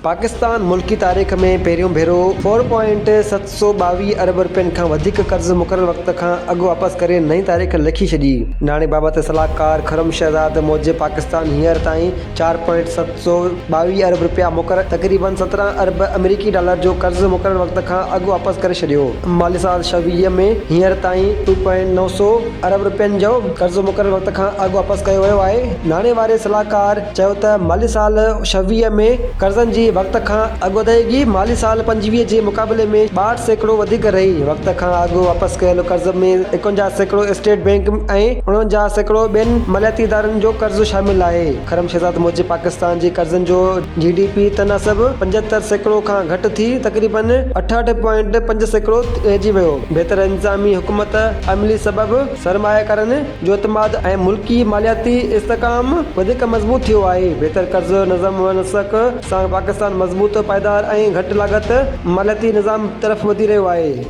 पाकिस्तान मुल्की तारीख़ में पहिरियों भेरो 4.722 अरब रुपयनि खां वधीक कर्ज़ मुक़ररु वक़्त खां अॻु वापसि करे नई तारीख़ लिखी छॾी। नाणे बाबति सलाहकार खरम शहज़ाद मूजिबि पाकिस्तान हींअर ताईं 4.722 अरब रुपया मुक़ररु तक़रीबन 17 अरब अमेरिकी डॉलर जो कर्ज़ मुक़ररु वक़्त खां अॻु वापसि करे छॾियो। माली साल 26 में हींअर ताईं 2.900 अरब रुपयनि जो कर्ज़ मुक़ररु वक़्त खां अॻु वापसि कयो वियो आहे। नाणे वारे सलाहकार चयो त माली साल 26 में कर्ज़नि जी वक़्त खां अॻु अदायगी माली साल 25 जे मुक़ाबले में 62% वधीक रही। वक़्त खां अॻु वापसि कयल कर्ज़ में 51% स्टेट बैंक ऐं 49% ॿियनि मालियाती इदारनि जो कर्ज़ शामिल आहे। खरम शहज़ाद मूजिबि पाकिस्तान जी कर्ज़नि जो GDP तनासब 75% खां घटि थी तक़रीबन 68.5% रहिजी वियो। बहितर इंतज़ामी हुकूमत अमली सबबि सरमायाकारनि जो एतमाद ऐं मुल्की मालियाती इस्तेहकाम वधीक मज़बूत थियो आहे। बहितर कर्ज़ नज़म व नसक सां पाकिस्तान मज़बूत पाइदार ऐं घटि लाॻत मालियाती निज़ाम तरफ़ वधी रहियो आहे।